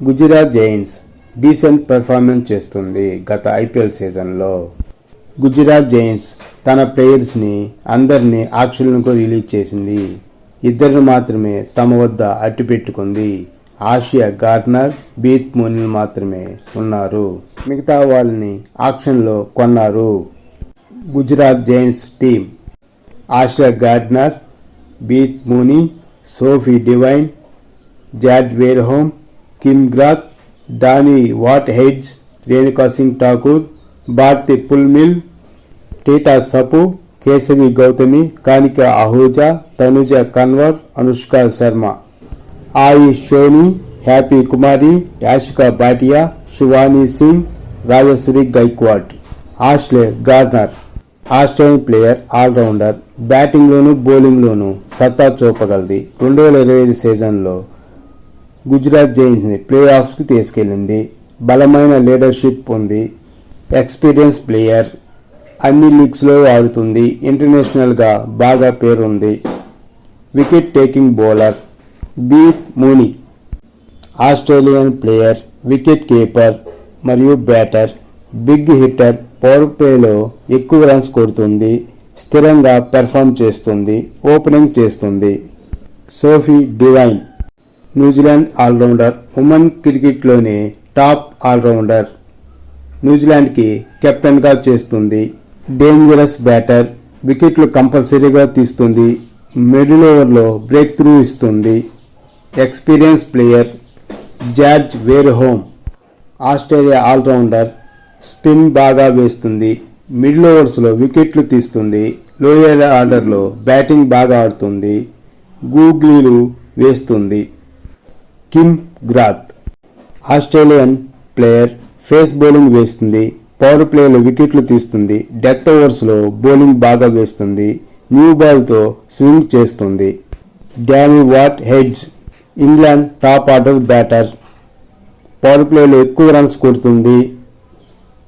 Gujarat Giants decent performance చేస్తుంది గత IPL సీజన్లో. గుజరాత్ జైంట్స్ తన ప్లేయర్స్ని అందరినీ ఆక్షన్లకు రిలీజ్ చేసింది. ఇద్దరిని మాత్రమే తమ వద్ద అట్టిపెట్టుకుంది. ఆసియా గార్డ్నర్, బీత్ మూని మాత్రమే ఉన్నారు. మిగతా వాళ్ళని ఆక్షన్లో కొన్నారు. Gujarat Giants team Ashleigh Gardner, Beth Mooney, Sophie Devine, జాడ్ Wareham, Kim Garth, Danni Wyatt Hodge, Renuka Singh Thakur, Bharti Fulmali, Titas Sadhu, Kashvee Gautam, Kanika Ahuja, Tanuja Kanwar, Anushka Sharma, Ayushi Soni, Happy Kumari, Yastika Bhatia, Shivani Singh, Rajashree Gaikwad. Ashleigh Gardner Australian player, allrounder. బ్యాటింగ్లోనూ బౌలింగ్లోనూ సత్తా చూపగలది. 2025 సీజన్లో గుజరాత్ జైంట్స్ని ప్లే ఆఫ్స్కి తీసుకెళ్లింది. బలమైన లీడర్షిప్ ఉంది. Experience player. అన్ని లీగ్స్లో ఆడుతుంది. ఇంటర్నేషనల్గా బాగా పేరుంది. Wicket taking bowler బీత్ మూని Australian player, wicket keeper మరియు బ్యాటర్. Big hitter. పవర్ ప్లేలో ఎక్కువ రన్స్ కొడుతుంది. స్థిరంగా పెర్ఫామ్ చేస్తుంది. ఓపెనింగ్ చేస్తుంది. Sophie Devine New Zealand allrounder. Women క్రికెట్లోనే top allrounder. న్యూజిలాండ్కి కెప్టెన్గా చేస్తుంది. Dangerous batter. వికెట్లు కంపల్సరీగా తీస్తుంది. మిడిల్ ఓవర్లో బ్రేక్ త్రూ ఇస్తుంది. Experience player George వేర్హోమ్ Australia allrounder. Spin బాగా వేస్తుంది. మిడిల్ ఓవర్స్లో వికెట్లు తీస్తుంది. లోయర్ ఆర్డర్లో బ్యాటింగ్ బాగా ఆడుతుంది. గూగ్లీలు వేస్తుంది. Kim Garth Australian player, pace bowling వేస్తుంది. పవర్ ప్లేలో వికెట్లు తీస్తుంది. డెత్ ఓవర్స్లో బౌలింగ్ బాగా వేస్తుంది. న్యూ బాల్తో స్వింగ్ చేస్తుంది. Danni Wyatt Hodge England top order batter. Power ప్లేలో ఎక్కువ రన్స్ కొడుతుంది.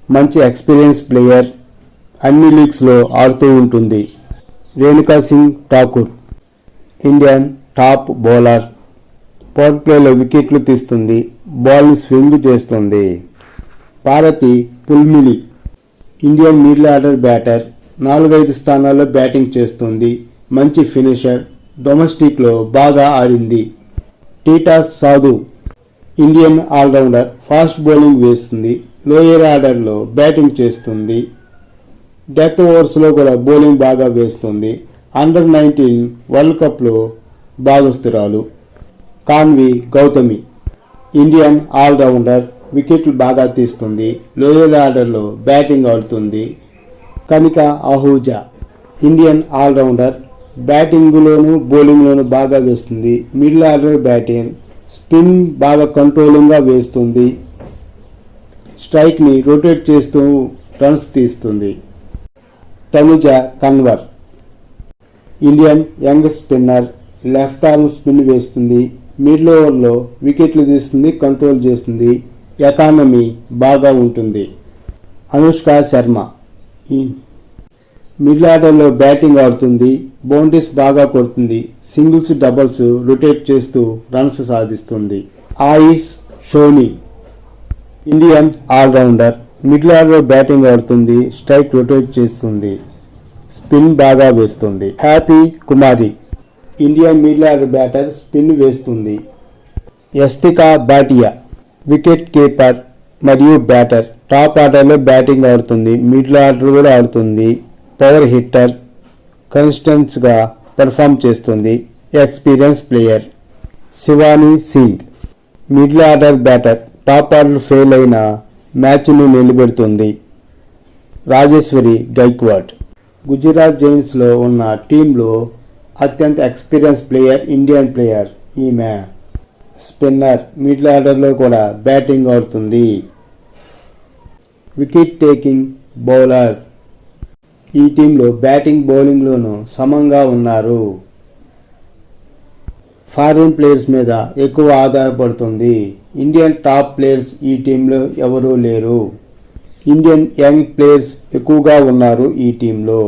మంచి ఎక్స్పీరియన్స్ ప్లేయర్. అన్ని లీగ్స్లో ఆడుతూ ఉంటుంది. Renuka Singh Thakur Indian top bowler. Power ప్లేలో వికెట్లు తీస్తుంది. బాల్ స్వింగ్ చేస్తుంది. Bharti Fulmali Indian middle order batter. 4-5 స్థానాల్లో బ్యాటింగ్ చేస్తుంది. మంచి ఫినిషర్. డొమెస్టిక్లో బాగా ఆడింది. టీటా సాధు ఇండియన్ ఆల్రౌండర్. ఫాస్ట్ బౌలింగ్ వేస్తుంది. లోయర్ ఆర్డర్లో బ్యాటింగ్ చేస్తుంది. డెత్ ఓవర్స్లో కూడా బౌలింగ్ బాగా వేస్తుంది. అండర్-19 వరల్డ్ కప్లో భాగస్తురాలు. Kanvi Gautami Indian allrounder. వికెట్లు బాగా తీస్తుంది. లోయర్ ఆర్డర్లో బ్యాటింగ్ ఆడుతుంది. కనిక అహూజా ఇండియన్ ఆల్రౌండర్. బ్యాటింగ్లోనూ బౌలింగ్లోనూ బాగా వేస్తుంది. Middle order batting. స్పిన్ బాగా కంట్రోలింగ్గా వేస్తుంది. స్ట్రైక్ని రొటేట్ చేస్తూ రన్స్ తీస్తుంది. Tanuja Kanwar Indian young spinner. Left arm spin వేస్తుంది. మిడిల్ ఓవర్లో వికెట్లు తీస్తుంది. కంట్రోల్ చేస్తుంది. ఎకానమీ బాగా ఉంటుంది. అనుష్క శర్మ మిడిల్ ఆర్డర్లో బ్యాటింగ్ ఆడుతుంది. బౌండరీస్ బాగా కొడుతుంది. సింగిల్స్, డబుల్స్ రొటేట్ చేస్తూ రన్స్ సాధిస్తుంది. Ayush Shoni Indian all rounder. Middle ఆర్డర్లో బ్యాటింగ్ ఆడుతుంది. స్ట్రైక్ రొటేట్ చేస్తుంది. స్పిన్ బాగా వేస్తుంది. Happy Kumari Indian middle order batter. Spin వేస్తుంది. యాషికా భాటియా వికెట్ కీపర్ మరియు బ్యాటర్. టాప్ ఆర్డర్లో బ్యాటింగ్ ఆడుతుంది. మిడిల్ ఆర్డర్ కూడా ఆడుతుంది. Power hitter. కన్సిస్టెన్స్గా పెర్ఫామ్ చేస్తుంది. Experience player. Shivani Singh middle order batter. Top order fail అయిన మ్యాచ్ను నిలబెడుతుంది. రాజేశ్వరి గైక్వాడ్ గుజరాత్ జైంట్స్లో ఉన్న టీంలో అత్యంత ఎక్స్పీరియన్స్ ప్లేయర్, ఇండియన్ ప్లేయర్. ఈమె స్పిన్నర్. మిడిల్ ఆర్డర్లో కూడా బ్యాటింగ్ ఆడుతుంది. Wicket taking bowler. ఈ టీంలో బ్యాటింగ్ బౌలింగ్లోనూ సమంగా ఉన్నారు. ఫారిన్ ప్లేయర్స్ మీద ఎక్కువ ఆధారపడుతుంది. ఇండియన్ టాప్ ప్లేయర్స్ ఈ టీంలో ఎవరూ లేరు. ఇండియన్ యంగ్ ప్లేయర్స్ ఎక్కువగా ఉన్నారు ఈ టీంలో.